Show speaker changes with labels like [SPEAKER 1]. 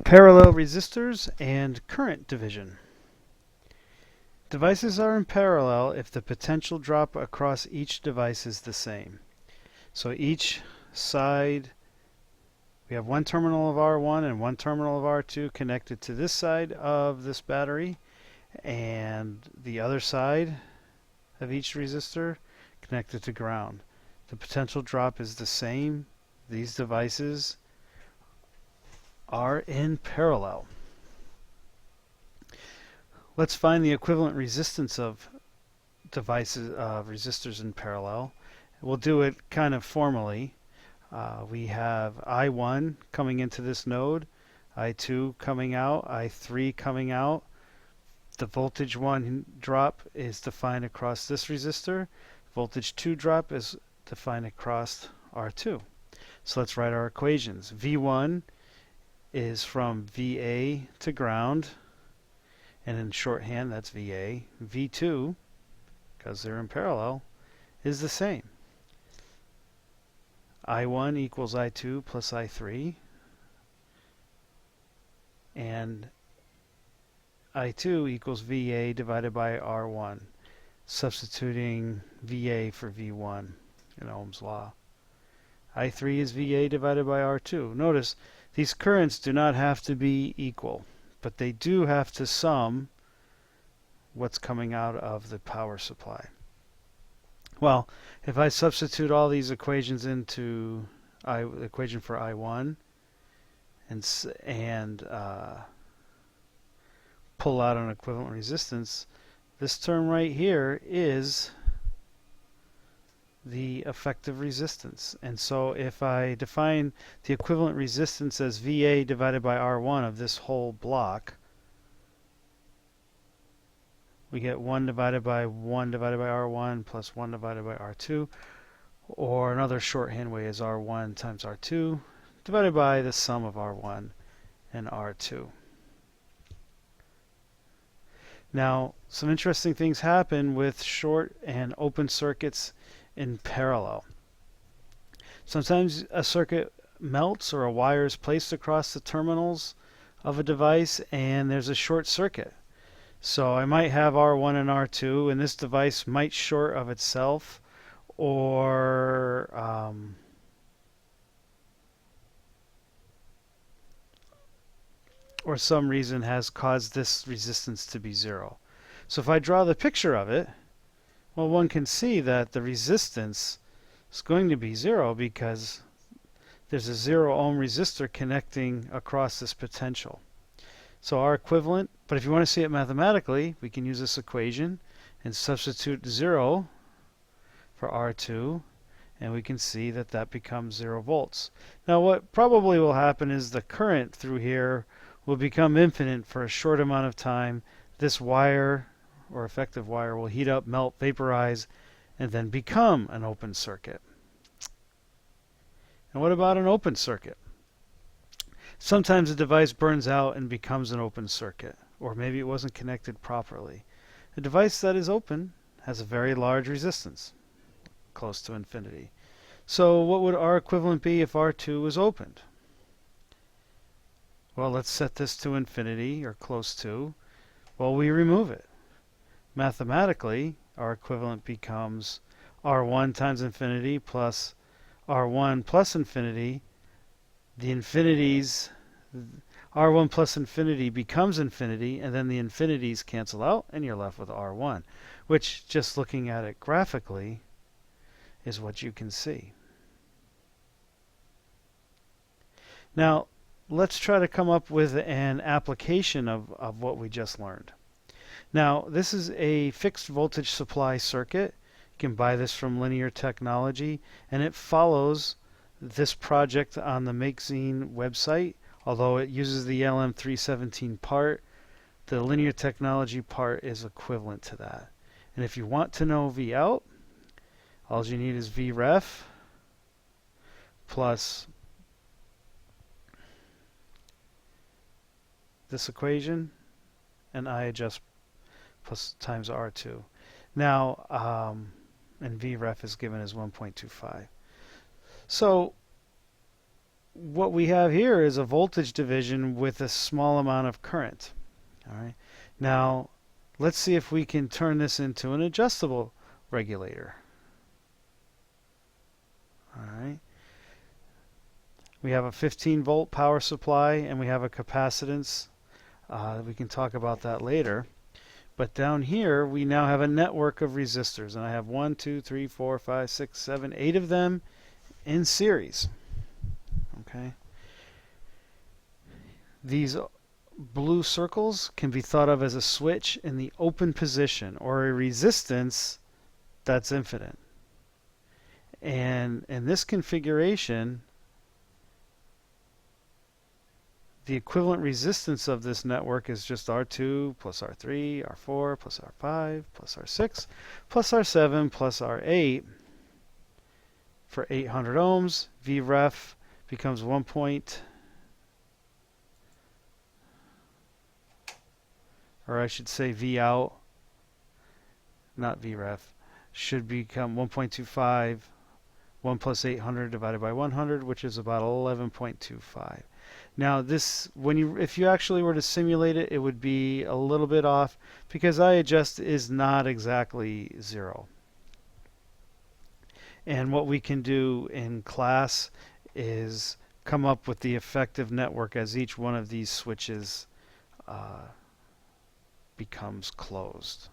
[SPEAKER 1] Parallel resistors and current division. Devices are in parallel if the potential drop across each device is the same. So each side, we have one terminal of R1 and one terminal of R2 connected to this side of this battery, and the other side of each resistor connected to ground. The potential drop is the same. These devices are in parallel. Let's find the equivalent resistance of devices, resistors in parallel. We'll do it kind of formally. We have I1 coming into this node, I2 coming out, I3 coming out. The voltage 1 drop is defined across this resistor. Voltage 2 drop is defined across R2. So let's write our equations. V1 is from VA to ground, and in shorthand that's VA. V2, because they're in parallel, is the same. I1 equals I2 plus I3, and I2 equals VA divided by R1, substituting VA for V1 in Ohm's law. I3 is VA divided by R2. Notice these currents do not have to be equal, but they do have to sum what's coming out of the power supply. Well, if I substitute all these equations into the equation for I1 and pull out an equivalent resistance, this term right here is the effective resistance. And so if I define the equivalent resistance as VA divided by R1 of this whole block, we get 1 divided by 1 divided by R1 plus 1 divided by R2, or another shorthand way is R1 times R2 divided by the sum of R1 and R2. Now, some interesting things happen with short and open circuits in parallel. Sometimes a circuit melts or a wire is placed across the terminals of a device and there's a short circuit. So I might have R1 and R2 and this device might short of itself, or some reason has caused this resistance to be 0. So if I draw the picture of it, well, one can see that the resistance is going to be 0 because there's a 0 ohm resistor connecting across this potential. So our equivalent, but if you want to see it mathematically, we can use this equation and substitute 0 for R2, and we can see that that becomes 0 volts. Now what probably will happen is the current through here will become infinite for a short amount of time. This wire, or effective wire, will heat up, melt, vaporize, and then become an open circuit. And what about an open circuit? Sometimes a device burns out and becomes an open circuit, or maybe it wasn't connected properly. A device that is open has a very large resistance, close to infinity. So what would R equivalent be if R2 was opened? Well, let's set this to infinity, or close to. Well, we remove it. Mathematically, R equivalent becomes R1 times infinity plus R1 plus infinity. The infinities, R1 plus infinity becomes infinity, and then the infinities cancel out, and you're left with R1, which, just looking at it graphically, is what you can see. Now, let's try to come up with an application of what we just learned. Now, this is a fixed voltage supply circuit. You can buy this from Linear Technology, and it follows this project on the MakeZine website. Although it uses the LM317 part, the Linear Technology part is equivalent to that. And if you want to know V out, all you need is Vref plus this equation, and I adjust plus times R2. Now, and Vref is given as 1.25. So what we have here is a voltage division with a small amount of current. All right. Now, let's see if we can turn this into an adjustable regulator. All right. We have a 15-volt power supply, and we have a capacitance. We can talk about that later. But down here, we now have a network of resistors, and I have 1, 2, 3, 4, 5, 6, 7, 8 of them in series. Okay. These blue circles can be thought of as a switch in the open position, or a resistance that's infinite. And in this configuration, the equivalent resistance of this network is just R2 plus R3, R4 plus R5 plus R6 plus R7 plus R8 for 800 ohms. Vref becomes 1 point, or I should say V out, not Vref, should become 1.25. 1 plus 800 divided by 100, which is about 11.25. Now this, if you actually were to simulate it, it would be a little bit off because I-adjust is not exactly 0. And what we can do in class is come up with the effective network as each one of these switches becomes closed.